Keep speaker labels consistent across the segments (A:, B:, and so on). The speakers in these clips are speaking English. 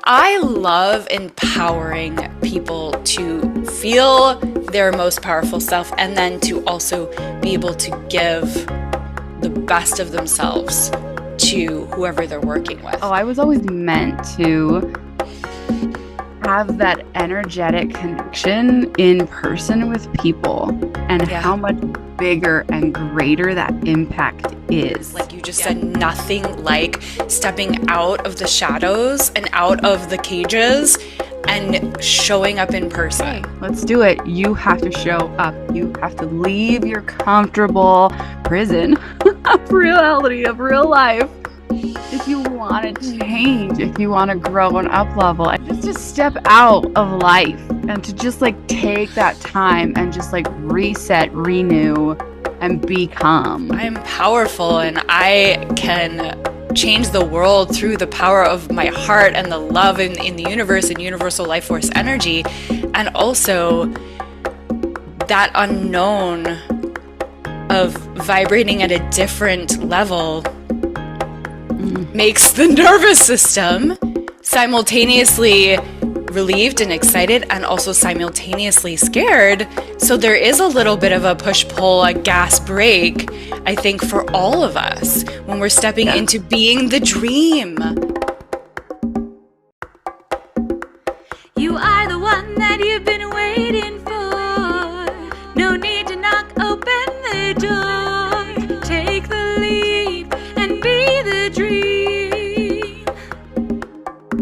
A: I love empowering people to feel their most powerful self and then to also be able to give the best of themselves to whoever they're working with.
B: Oh, I was always meant to have that energetic connection in person with people, and how much bigger and greater that impact is.
A: Like you just said, nothing like stepping out of the shadows and out of the cages and showing up in person.
B: Hey, let's do it. You have to show up. You have to leave your comfortable prison of reality, of real life. If you want to change, if you want to grow and up level, and just to step out of life and to just like take that time and just like reset, renew, and become.
A: I'm powerful and I can change the world through the power of my heart and the love in the universe and universal life force energy. And also that unknown of vibrating at a different level makes the nervous system simultaneously relieved and excited and also simultaneously scared. So there is a little bit of a push-pull, a gas brake, I think, for all of us when we're stepping into being the dream.
C: You are the one that you've been waiting for. No need to knock open the door. Take the leap and be the dream.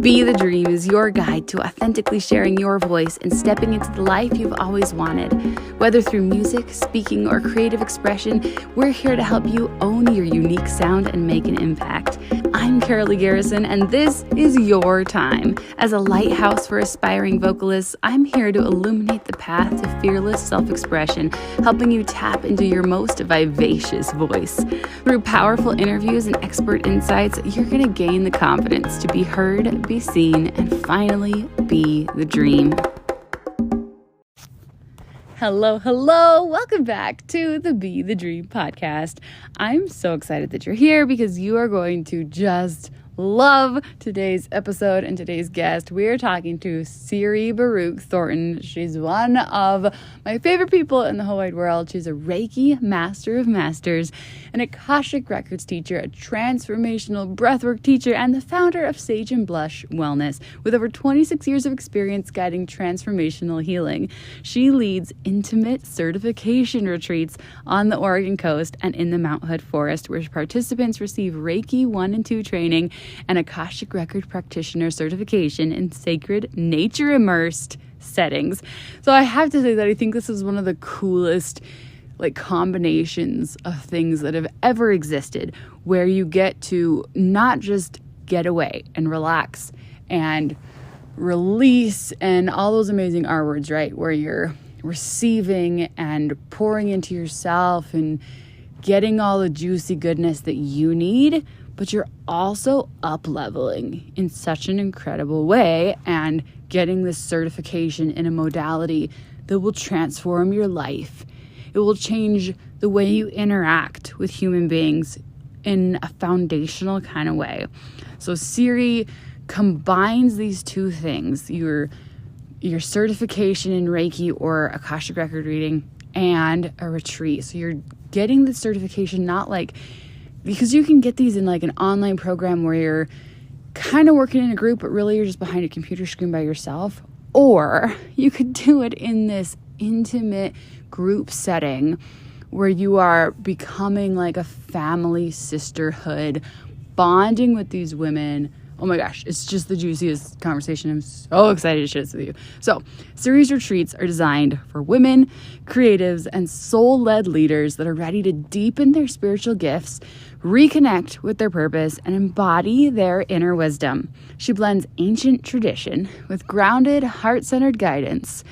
B: Be the Dream is your guide to authentically sharing your voice and stepping into the life you've always wanted. Whether through music, speaking, or creative expression, we're here to help you own your unique sound and make an impact. I'm Carolee Garrison, and this is your time. As a lighthouse for aspiring vocalists, I'm here to illuminate the path to fearless self-expression, helping you tap into your most vivacious voice. Through powerful interviews and expert insights, you're going to gain the confidence to be heard, be seen, and finally be the dream. Hello. Welcome back to the Be the Dream podcast. I'm so excited that you're here because you are going to just love today's episode and today's guest. We're talking to Siri Baruc Thornton. She's one of my favorite people in the whole wide world. She's a Reiki Master of Masters, an Akashic Records teacher, a Transformational Breathwork teacher, and the founder of Sage and Blush Wellness. With over 26 years of experience guiding transformational healing, she leads intimate certification retreats on the Oregon coast and in the Mount Hood Forest, where participants receive Reiki I II training and Akashic Record Practitioner certification in sacred, nature-immersed settings. So I have to say that I think this is one of the coolest combinations of things that have ever existed, where you get to not just get away and relax and release and all those amazing R words, right? Where you're receiving and pouring into yourself and getting all the juicy goodness that you need, but you're also up-leveling in such an incredible way and getting this certification in a modality that will transform your life. It will change the way you interact with human beings in a foundational kind of way. So Siri combines these two things, your certification in Reiki or Akashic Record reading and a retreat. So you're getting the certification because you can get these in an online program where you're kind of working in a group, but really you're just behind a computer screen by yourself. Or you could do it in this intimate group setting where you are becoming like a family sisterhood, bonding with these women. Oh my gosh, it's just the juiciest conversation. I'm so excited to share this with you. So, Siri's retreats are designed for women, creatives, and soul-led leaders that are ready to deepen their spiritual gifts, reconnect with their purpose, and embody their inner wisdom. She blends ancient tradition with grounded, heart-centered guidance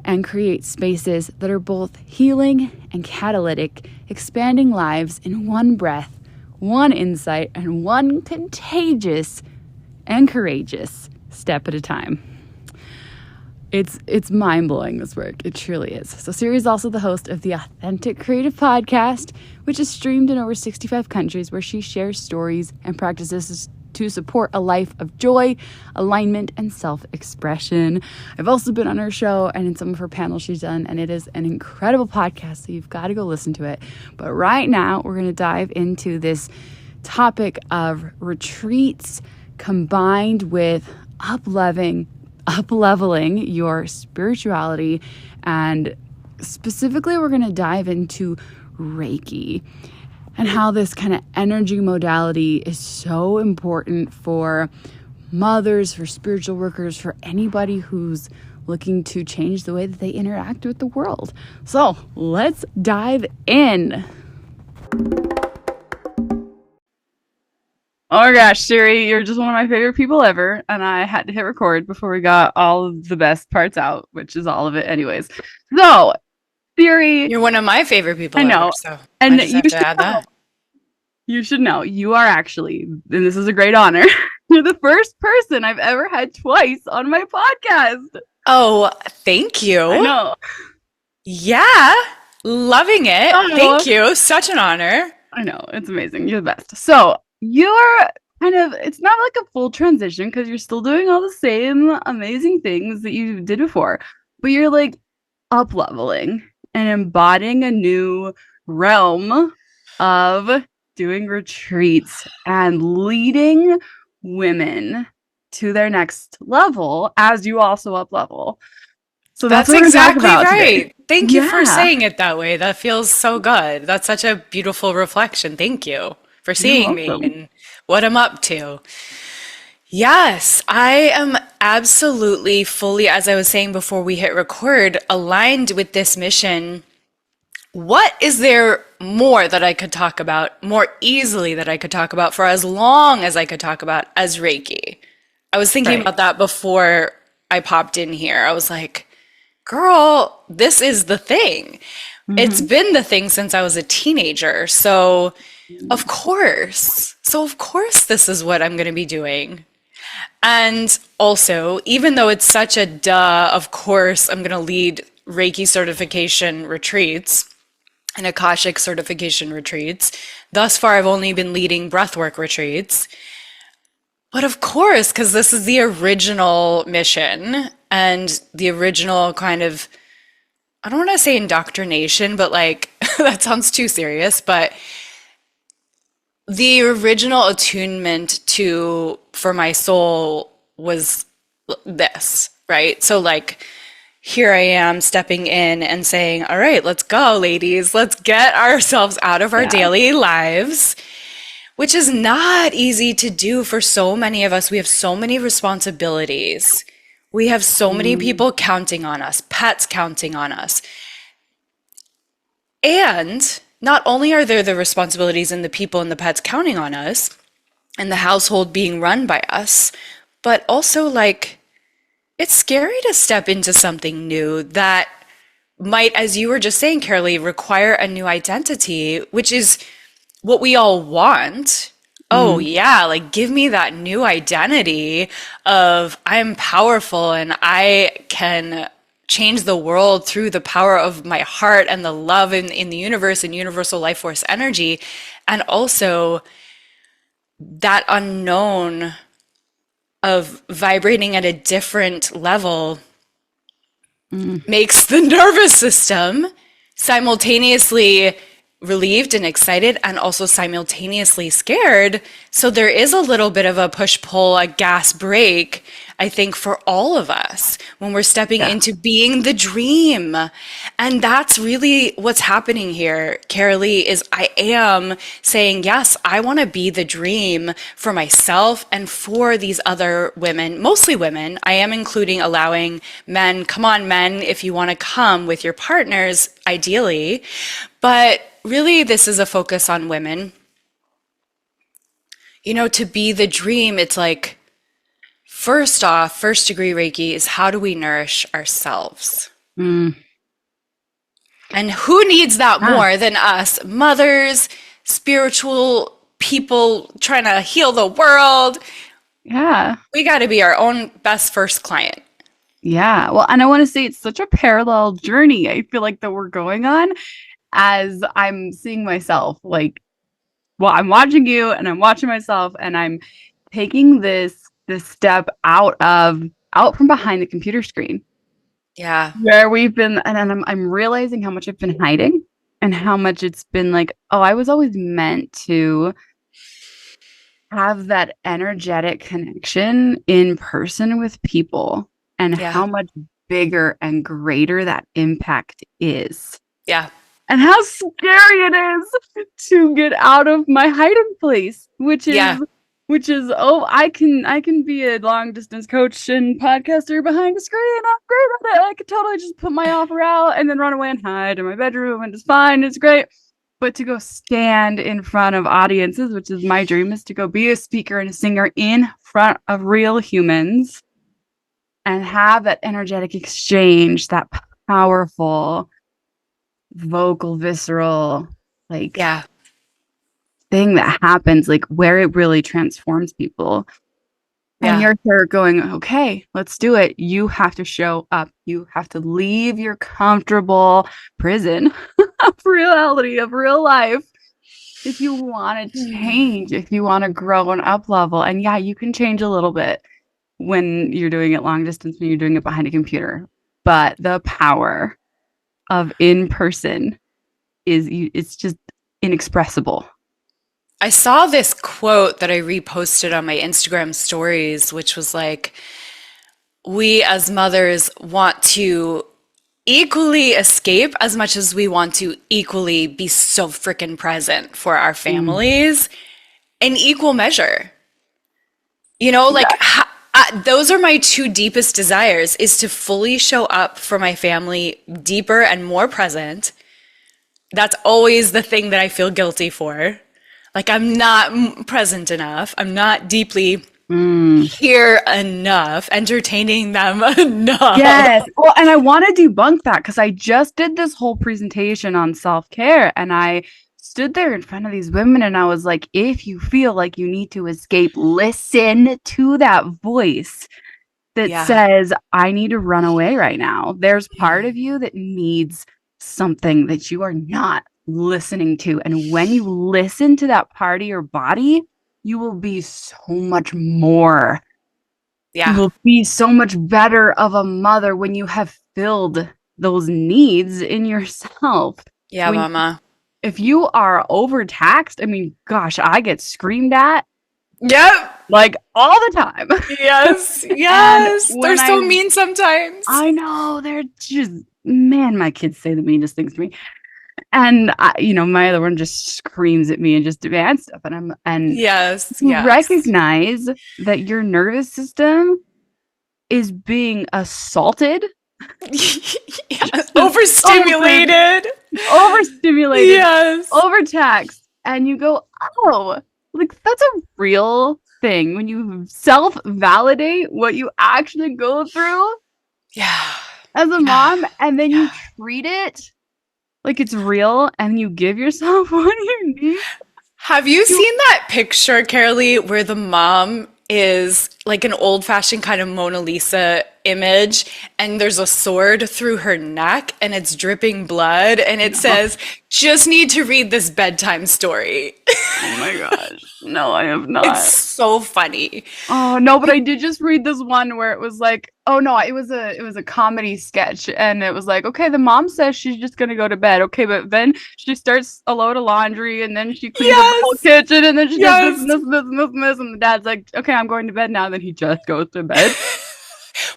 B: and creates spaces that are both healing and catalytic, expanding lives in one breath, one insight, and one contagious and courageous step at a time. It's mind-blowing, this work. It truly is. So Siri is also the host of the Authentic Creative Podcast, which is streamed in over 65 countries, where she shares stories and practices to support a life of joy, alignment, and self-expression. I've also been on her show and in some of her panels she's done, and it is an incredible podcast, so you've got to go listen to it. But right now, we're going to dive into this topic of retreats combined with up-leveling your spirituality, and specifically we're going to dive into Reiki and how this kind of energy modality is so important for mothers, for spiritual workers, for anybody who's looking to change the way that they interact with the world. So let's dive in. Oh my gosh, Siri, you're just one of my favorite people ever. And I had to hit record before we got all of the best parts out, which is all of it anyways. So, Siri.
A: You're one of my favorite people
B: I know.
A: ever, so
B: and
A: I just have to add that.
B: You should know, you are actually, and this is a great honor, you're the first person I've ever had twice on my podcast.
A: Oh, thank you.
B: I know.
A: Yeah, loving it.
B: Oh.
A: Thank you. Such an honor.
B: I know, it's amazing. You're the best. So, you're kind of, it's not like a full transition because you're still doing all the same amazing things that you did before, but you're like up leveling and embodying a new realm of doing retreats and leading women to their next level as you also up level. So that's what
A: exactly
B: we're about
A: right.
B: Today.
A: Thank you for saying it that way. That feels so good. That's such a beautiful reflection. Thank you for seeing me and what I'm up to. Yes, I am absolutely fully, as I was saying before we hit record, aligned with this mission. What is there more that I could talk about, more easily that I could talk about for as long as I could talk about as Reiki? I was thinking about that before I popped in here. I was like, girl, this is the thing. It's been the thing since I was a teenager. So of course this is what I'm going to be doing. And also, even though it's such a duh, of course I'm going to lead Reiki certification retreats and Akashic certification retreats. Thus far, I've only been leading breathwork retreats. But of course, because this is the original mission and the original kind of, I don't want to say indoctrination, but like, that sounds too serious, but the original attunement for my soul was this, right? So like, here I am stepping in and saying, all right, let's go, ladies. Let's get ourselves out of our daily lives, which is not easy to do for so many of us. We have so many responsibilities. We have so many people counting on us, pets counting on us. And not only are there the responsibilities and the people and the pets counting on us and the household being run by us, but also like, it's scary to step into something new that might, as you were just saying, Carolee, require a new identity, which is what we all want. Oh yeah, like give me that new identity of I'm powerful and I can change the world through the power of my heart and the love in the universe and universal life force energy. And also that unknown of vibrating at a different level makes the nervous system simultaneously relieved and excited and also simultaneously scared. So there is a little bit of a push-pull, a gas brake, I think, for all of us when we're stepping into being the dream. And that's really what's happening here, Carolee, is I am saying, yes, I want to be the dream for myself and for these other women, mostly women. I am including allowing men, come on, men, if you want to come with your partners, ideally. But really, this is a focus on women. You know, to be the dream, it's like, first off, first degree Reiki is how do we nourish ourselves? And who needs that more than us, mothers, spiritual people trying to heal the world?
B: Yeah.
A: We got to be our own best first client.
B: Yeah. Well, and I want to say it's such a parallel journey I feel like that we're going on as I'm seeing myself. Like, well, I'm watching you and I'm watching myself and I'm taking this step out from behind the computer screen.
A: Yeah.
B: Where we've been, and I'm realizing how much I've been hiding and how much it's been like, oh, I was always meant to have that energetic connection in person with people, and
A: Yeah.
B: how much bigger and greater that impact is.
A: Yeah.
B: And how scary it is to get out of my hiding place, which is oh, I can be a long distance coach and podcaster behind a screen. I'm great at it. I could totally just put my offer out and then run away and hide in my bedroom, and it's fine. It's great. But to go stand in front of audiences, which is my dream, is to go be a speaker and a singer in front of real humans and have that energetic exchange, that powerful vocal, visceral, like thing that happens, like where it really transforms people. And you're here going, okay, let's do it. You have to show up. You have to leave your comfortable prison of reality, of real life, if you want to change, if you want to grow and up level. And yeah, you can change a little bit when you're doing it long distance, when you're doing it behind a computer. But the power of in person it's just inexpressible.
A: I saw this quote that I reposted on my Instagram stories, which was like, we as mothers want to equally escape as much as we want to equally be so freaking present for our families in equal measure. You know, like those are my two deepest desires, is to fully show up for my family deeper and more present. That's always the thing that I feel guilty for. Like, I'm not present enough. I'm not deeply here enough, entertaining them enough.
B: Yes. Well, and I want to debunk that, because I just did this whole presentation on self-care, and I stood there in front of these women and I was like, if you feel like you need to escape, listen to that voice that says, I need to run away right now. There's part of you that needs something that you are not listening to. And when you listen to that part of your body, you will be so much more. You will be so much better of a mother when you have filled those needs in yourself.
A: Yeah, mama.
B: If you are overtaxed, I mean, gosh, I get screamed at.
A: Yep.
B: Like all the time.
A: Yes. Yes. They're so mean sometimes.
B: I know. They're just, man, my kids say the meanest things to me. And my other one just screams at me and just demands stuff. And
A: yes,
B: recognize that your nervous system is being assaulted.
A: Overstimulated.
B: Yes. Overtaxed. And you go, oh, like that's a real thing. When you self-validate what you actually go through as a mom, and then you treat it like it's real, and you give yourself what you need.
A: Have you seen that picture, Carolee, where the mom is like an old-fashioned kind of Mona Lisa image, and there's a sword through her neck, and it's dripping blood, and it says, just need to read this bedtime story.
B: Oh my gosh. No, I have not.
A: It's so funny.
B: Oh no, but I did just read this one where it was like, oh no, it was a comedy sketch, and it was like, okay, the mom says she's just gonna go to bed, okay, but then she starts a load of laundry, and then she cleans up the whole kitchen, and then she does this, and the dad's like, okay, I'm going to bed now. Then he just goes to bed.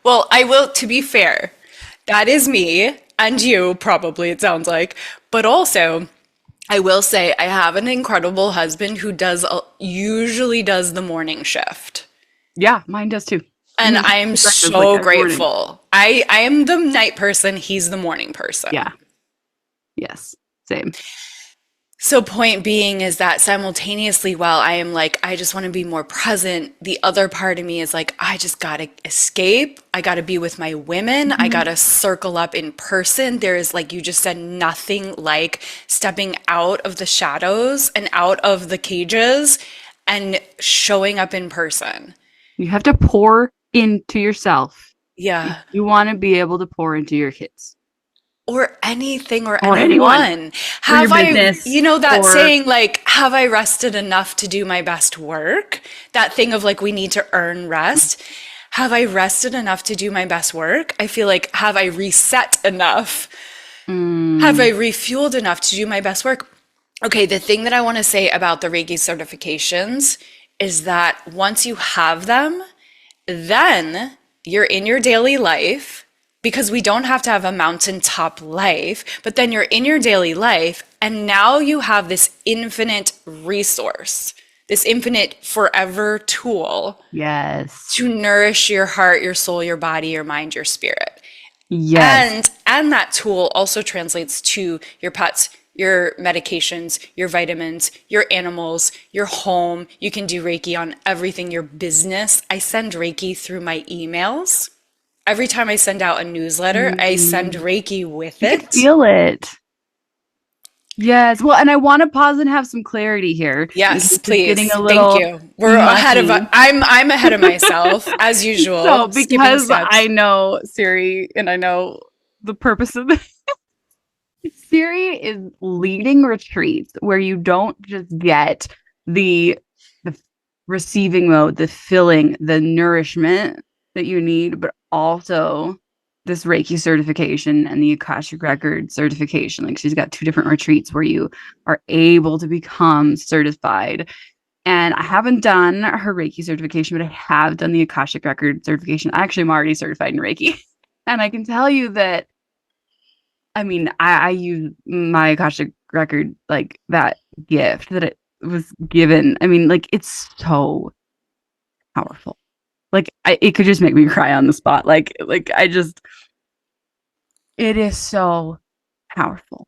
A: Well, I will, to be fair, that is me, and you probably, it sounds like, but also, I will say I have an incredible husband who usually does the morning shift.
B: Yeah, mine does too.
A: And I am so grateful. I am the night person. He's the morning person.
B: Yeah. Yes. Same.
A: So point being is that simultaneously, while I am like, I just want to be more present, the other part of me is like, I just got to escape. I got to be with my women. I got to circle up in person. There is, like you just said, nothing like stepping out of the shadows and out of the cages and showing up in person.
B: You have to pour into yourself.
A: Yeah.
B: You want to be able to pour into your kids.
A: or anything or
B: Or anyone.
A: anyone.
B: Or your
A: Have I,
B: business.
A: that
B: Or
A: saying, like, have I rested enough to do my best work? That thing of like, we need to earn rest. Have I rested enough to do my best work? I feel like, have I reset enough? Have I refueled enough to do my best work? Okay, the thing that I want to say about the Reiki certifications is that once you have them, then you're in your daily life, because we don't have to have a mountaintop life, but then you're in your daily life and now you have this infinite resource, this infinite forever tool
B: yes.
A: to nourish your heart, your soul, your body, your mind, your spirit.
B: Yes.
A: And that tool also translates to your pets, your medications, your vitamins, your animals, your home. You can do Reiki on everything, your business. I send Reiki through my emails. Every time I send out a newsletter, I send Reiki with
B: You can
A: it.
B: feel it. Yes. Well, and I want to pause and have some clarity here.
A: Yes,
B: It's getting
A: please.
B: a
A: Thank
B: little
A: you. We're ahead of
B: mucky.
A: I'm ahead of myself as
B: So,
A: usual, skipping
B: because I
A: steps.
B: know Siri and I know the purpose of this, Siri is leading retreats where you don't just get the receiving mode, the filling, the nourishment that you need, but also this Reiki certification and the Akashic Record certification. Like she's got two different retreats where you are able to become certified. And I haven't done her Reiki certification, but I have done the Akashic Record certification. Actually, I'm already certified in Reiki. And I can tell you that, I mean, I use my Akashic Record, like that gift that it was given. I mean, like it's so powerful. Like it could just make me cry on the spot. Like I just, it is so powerful.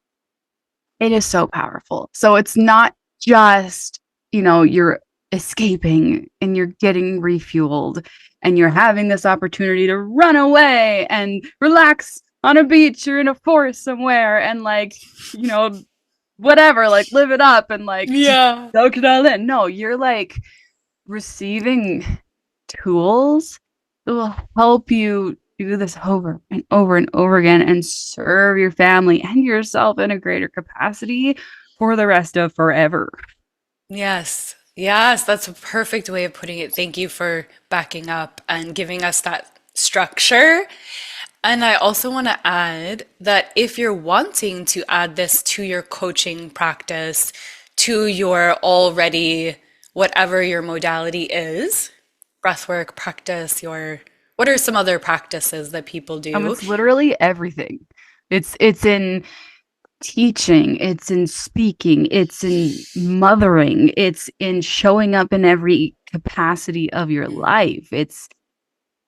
B: It is so powerful. So it's not just, you're escaping and you're getting refueled and you're having this opportunity to run away and relax on a beach or in a forest somewhere and whatever, like live it up and like just
A: Yeah.
B: soak it all in. No, you're like receiving tools that will help you do this over and over and over again and serve your family and yourself in a greater capacity for the rest of forever.
A: Yes. Yes, that's a perfect way of putting it. Thank you for backing up and giving us that structure. And I also want to add that if you're wanting to add this to your coaching practice, to your already whatever your modality is, breathwork practice, what are some other practices that people do?
B: It's literally everything. It's in teaching, it's in speaking, it's in mothering, it's in showing up in every capacity of your life.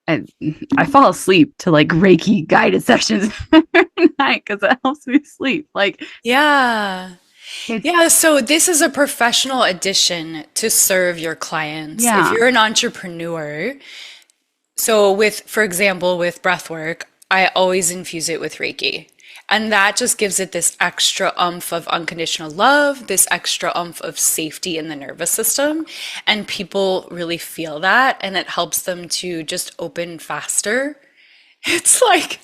B: I fall asleep to like Reiki guided sessions every night because it helps me sleep. Like,
A: Yeah.
B: it's,
A: Yeah, so this is a professional addition to serve your clients. If
B: yeah.
A: you're an entrepreneur, so for example, with breathwork, I always infuse it with Reiki. And that just gives it this extra oomph of unconditional love, this extra oomph of safety in the nervous system. And people really feel that, and it helps them to just open faster. It's like,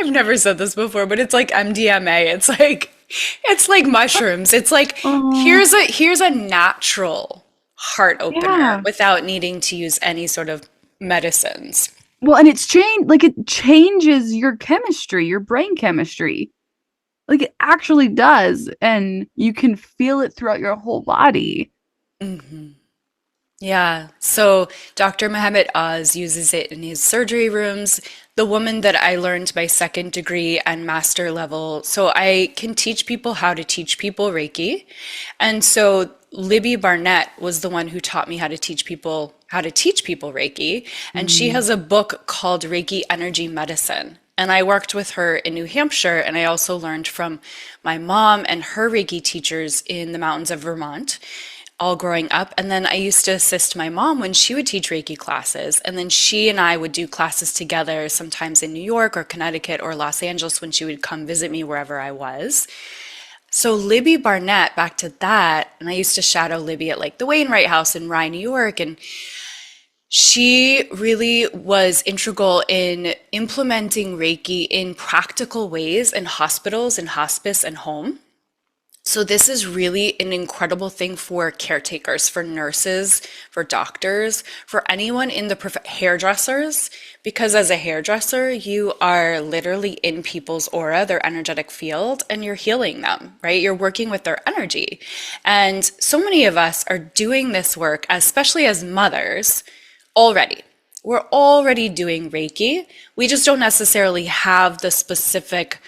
A: I've never said this before, but it's like MDMA. It's like mushrooms. It's like,
B: Oh,
A: here's a natural heart opener
B: yeah.
A: without needing to use any sort of medicines.
B: Well, and it changes your chemistry, your brain chemistry. Like it actually does. And you can feel it throughout your whole body.
A: Yeah. So Dr. Mehmet Oz uses it in his surgery rooms. The woman that I learned my second degree and master level. So I can teach people how to teach people Reiki. And so Libby Barnett was the one who taught me how to teach people Reiki. And she
B: Mm.
A: has a book called Reiki Energy Medicine. And I worked with her in New Hampshire, and I also learned from my mom and her Reiki teachers in the mountains of Vermont, all growing up. And then I used to assist my mom when she would teach Reiki classes. And then she and I would do classes together, sometimes in New York or Connecticut or Los Angeles when she would come visit me wherever I was. So Libby Barnett, back to that, and I used to shadow Libby at like the Wainwright House in Rye, New York, and She really was integral in implementing Reiki in practical ways in hospitals and hospice and home. So this is really an incredible thing for caretakers, for nurses, for doctors, for anyone in the hairdressers, because as a hairdresser, you are literally in people's aura, their energetic field, and you're healing them, right? You're working with their energy. And so many of us are doing this work, especially as mothers, already. We're already doing Reiki. We just don't necessarily have the specific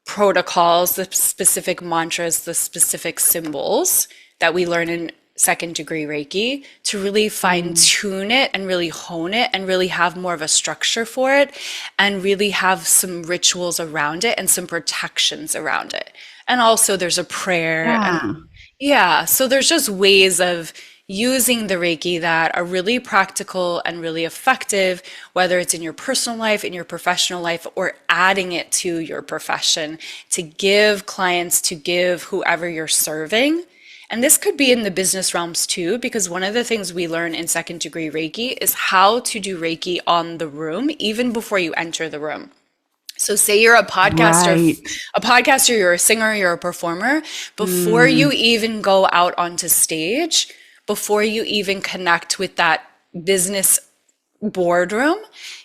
A: protocols, the specific mantras, the specific symbols that we learn in second degree Reiki to really fine tune it and really hone it and really have more of a structure for it and really have some rituals around it and some protections around it. And also there's a prayer. So there's just ways of using the Reiki that are really practical and really effective, whether it's in your personal life, in your professional life, or adding it to your profession to give clients, to give whoever you're serving. And this could be in the business realms too, because one of the things we learn in second degree Reiki is how to do Reiki on the room, even before you enter the room. So say you're a podcaster, you're a singer, you're a performer, before you even go out onto stage, before you even connect with that business boardroom,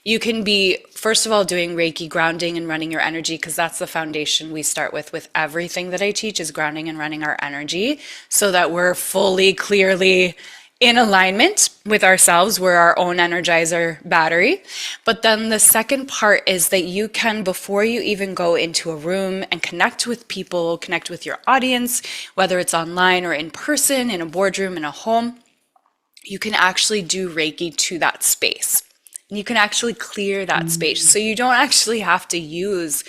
A: you can be, first of all, doing Reiki grounding and running your energy, because that's the foundation we start with everything that I teach is grounding and running our energy so that we're fully, clearly in alignment with ourselves. We're our own energizer battery. But then the second part is that you can, before you even go into a room and connect with people, connect with your audience, whether it's online or in person, in a boardroom, in a home, you can actually do Reiki to that space. And you can actually clear that space. So you don't actually have to use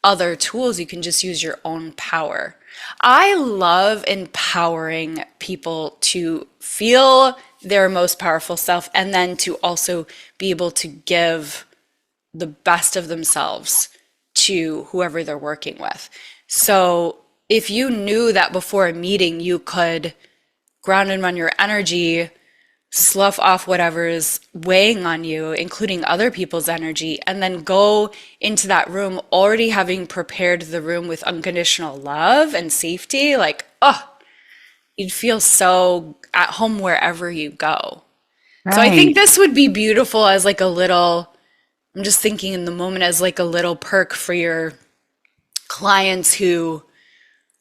A: other tools. You can just use your own power. I love empowering people to feel their most powerful self and then to also be able to give the best of themselves to whoever they're working with. So if you knew that before a meeting you could ground and run your energy, slough off whatever is weighing on you, including other people's energy, and then go into that room already having prepared the room with unconditional love and safety, like, you'd feel so at home wherever you go. Right. So I think this would be beautiful as like a little, I'm just thinking in the moment, as like a little perk for your clients who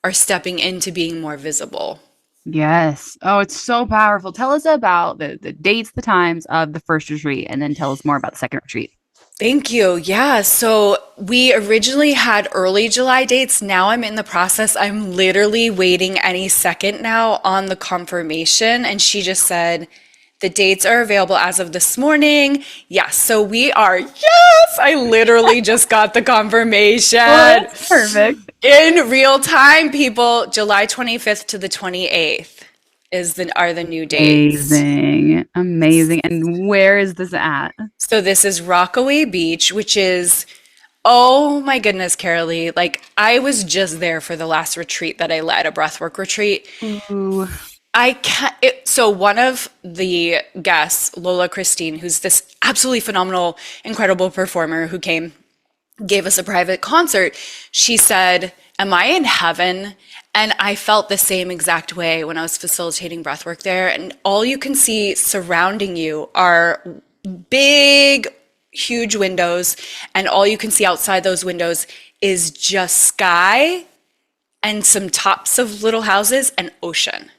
A: are stepping into being more visible.
B: Yes. Oh, it's so powerful. Tell us about the dates, the times of the first retreat, and then tell us more about the second retreat.
A: Thank you. Yeah. So we originally had early July dates. Now I'm in the process. I'm literally waiting any second now on the confirmation. And she just said, the dates are available as of this morning. Yes. So we are, yes, I literally just got the confirmation.
B: Well, that's perfect.
A: In real time, people, July 25th to the 28th are the new dates.
B: Amazing. And where is this at?
A: So this is Rockaway Beach, which is, oh my goodness, Carolee, like I was just there for the last retreat that I led, a breathwork retreat.
B: Ooh.
A: So one of the guests, Lola Christine, who's this absolutely phenomenal, incredible performer who gave us a private concert, she said, am I in heaven? And I felt the same exact way when I was facilitating breathwork there. And all you can see surrounding you are big, huge windows. And all you can see outside those windows is just sky and some tops of little houses and ocean.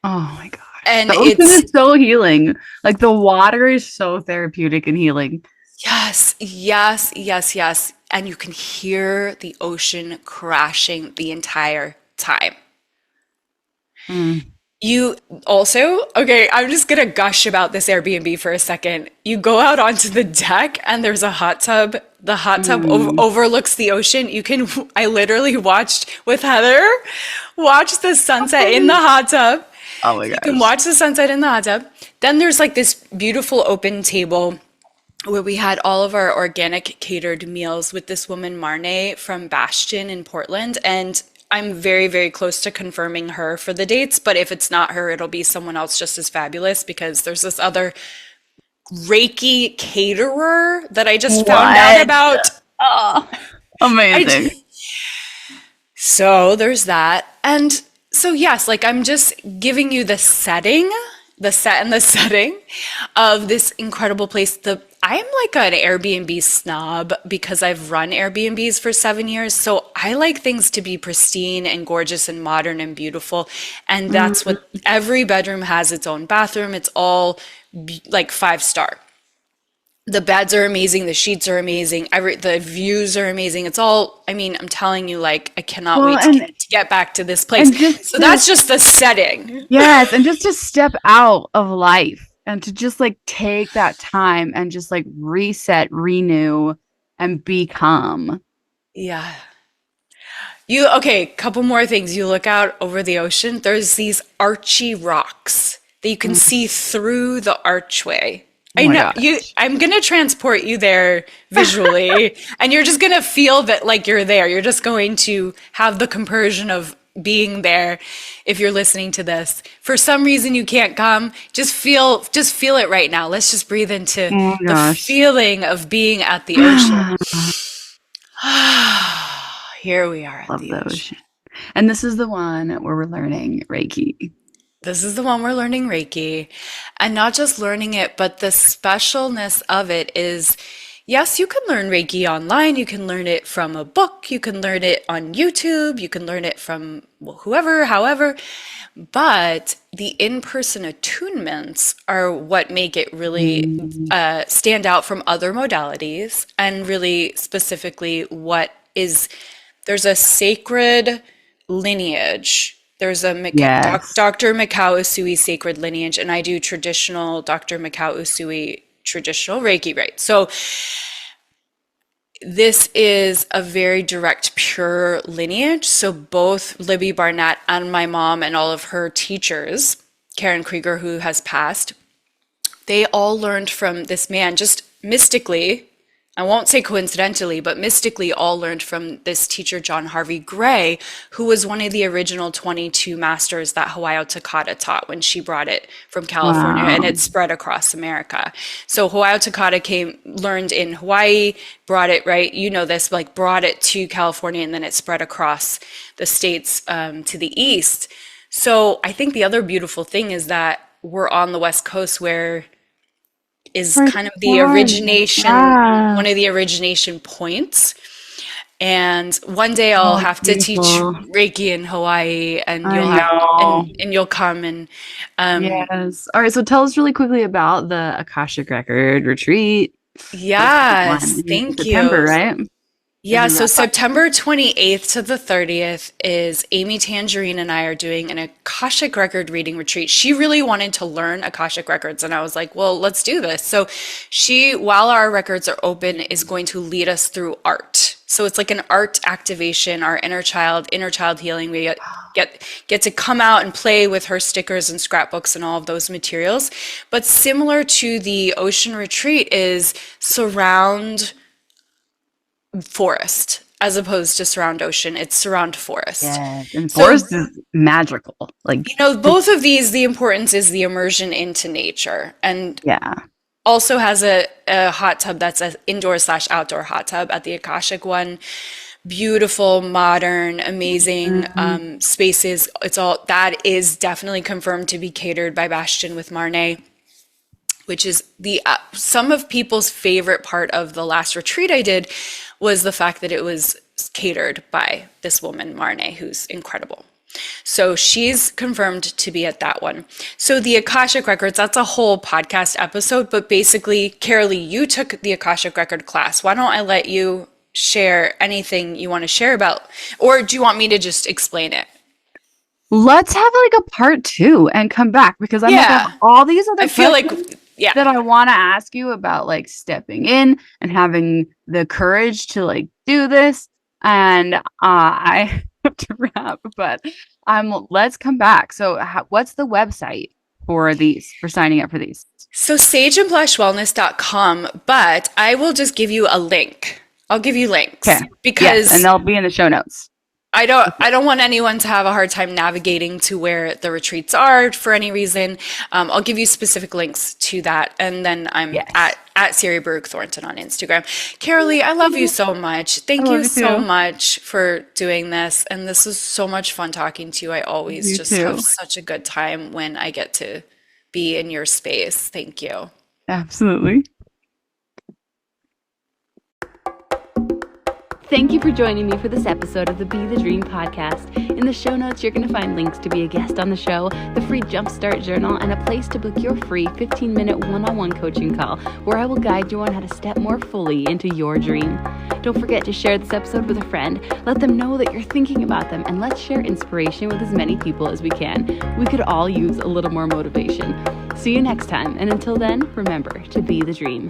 B: Oh my gosh.
A: And
B: the ocean is so healing. Like the water is so therapeutic and healing.
A: Yes, yes, yes, yes. And you can hear the ocean crashing the entire time. You also, okay, I'm just going to gush about this Airbnb for a second. You go out onto the deck and there's a hot tub. The hot tub overlooks the ocean. I literally watched with Heather, watch the sunset in the hot tub.
B: Oh my gosh.
A: You can watch the sunset in the hot tub. Then there's like this beautiful open table where we had all of our organic catered meals with this woman, Marne from Bastion in Portland. And I'm very, very close to confirming her for the dates. But if it's not her, it'll be someone else just as fabulous, because there's this other Reiki caterer that I just found out about.
B: Oh,
A: I
B: amazing.
A: So there's that. And so yes, like I'm just giving you the setting, the set and the setting of this incredible place. I'm like an Airbnb snob because I've run Airbnbs for 7 years. So I like things to be pristine and gorgeous and modern and beautiful. And that's what every bedroom has its own bathroom. It's all like 5-star. The beds are amazing, the sheets are amazing, the views are amazing. It's all, I mean, I'm telling you, like, I cannot
B: Well,
A: wait to get back to this place.
B: and just
A: So that's just the setting.
B: yes, and just to step out of life and to just like take that time and just like reset, renew, and become.
A: Yeah. Okay, couple more things. You look out over the ocean, there's these archy rocks that you can see through the archway. I
B: Oh my
A: know
B: gosh.
A: I'm gonna transport you there visually, and you're just gonna feel that like you're there. You're just going to have the compersion of being there if you're listening to this. For some reason you can't come, just feel it right now. Let's just breathe into
B: Oh my
A: the
B: gosh.
A: feeling of being at the ocean. Here we are at
B: Love
A: the
B: the
A: ocean.
B: ocean. And this is the one where we're learning Reiki.
A: This is the one we're learning Reiki. And not just learning it, but the specialness of it is, yes, you can learn Reiki online. You can learn it from a book. You can learn it on YouTube. You can learn it from whoever, however. But the in-person attunements are what make it really stand out from other modalities, and really specifically there's a sacred lineage. There's a
B: Yes.
A: Dr. Mikao Usui sacred lineage, and I do traditional Dr. Mikao Usui traditional Reiki, right? So this is a very direct, pure lineage. So both Libby Barnett and my mom and all of her teachers, Karen Krieger, who has passed, they all learned from this man just mystically. I won't say coincidentally, but mystically all learned from this teacher, John Harvey Gray, who was one of the original 22 masters that Hawaii Takata taught when she brought it from California, and
B: Wow.
A: it spread across America. So Hawaii Takata learned in Hawaii, brought it, right? You know this, like brought it to California, and then it spread across the states to the east. So I think the other beautiful thing is that we're on the West Coast, where is kind of the origination,
B: Yeah.
A: one of the origination points. And one day I'll
B: Oh,
A: have to teach
B: beautiful.
A: Reiki in Hawaii, and
B: I
A: you'll have
B: know.
A: and you'll come and
B: Yes. All right. So tell us really quickly about the Akashic Record retreat.
A: yes,
B: One in
A: thank
B: September,
A: you.
B: right?
A: Yeah,
B: As we
A: so
B: wrap up.
A: September 28th to the 30th is Amy Tangerine and I are doing an Akashic Record reading retreat. She really wanted to learn Akashic Records, and I was like, well, let's do this. So she, while our records are open, is going to lead us through art. So it's like an art activation, our inner child healing. We get to come out and play with her stickers and scrapbooks and all of those materials. But similar to the ocean retreat is surround forest as opposed to surround ocean. It's surround forest.
B: Yes. And
A: So,
B: forest is magical. Like,
A: both of these, the importance is the immersion into nature, and
B: yeah.
A: also has a hot tub that's an indoor/outdoor hot tub at the Akashic one. Beautiful, modern, amazing spaces. It's all that is definitely confirmed to be catered by Bastian with Marne, which is the some of people's favorite part of the last retreat I did was the fact that it was catered by this woman, Marne, who's incredible. So she's confirmed to be at that one. So the Akashic Records, that's a whole podcast episode, but basically, Carolee, you took the Akashic Record class. Why don't I let you share anything you want to share about, or do you want me to just explain it?
B: Let's have like a part 2 and come back, because I
A: Yeah,
B: have all these other
A: I feel like,
B: questions
A: yeah.
B: that I want to ask you about, like stepping in and having the courage to like do this. And I have to wrap, but let's come back. So what's the website for signing up for these?
A: So sageandblushwellness.com, but I will just give you a link. I'll give you links
B: Okay. Yes,
A: because
B: and they'll be in the show notes.
A: I don't want anyone to have a hard time navigating to where the retreats are for any reason. I'll give you specific links to that. And then I'm at Siri Baruc Thornton on Instagram. Carolee, I love you so much. Thank you so much for doing this. And this was so much fun talking to you. I always have such a good time when I get to be in your space. Thank you.
B: Absolutely. Thank you for joining me for this episode of the Be the Dream podcast. In the show notes, you're going to find links to be a guest on the show, the free Jumpstart Journal, and a place to book your free 15-minute one-on-one coaching call where I will guide you on how to step more fully into your dream. Don't forget to share this episode with a friend. Let them know that you're thinking about them, and let's share inspiration with as many people as we can. We could all use a little more motivation. See you next time, and until then, remember to be the dream.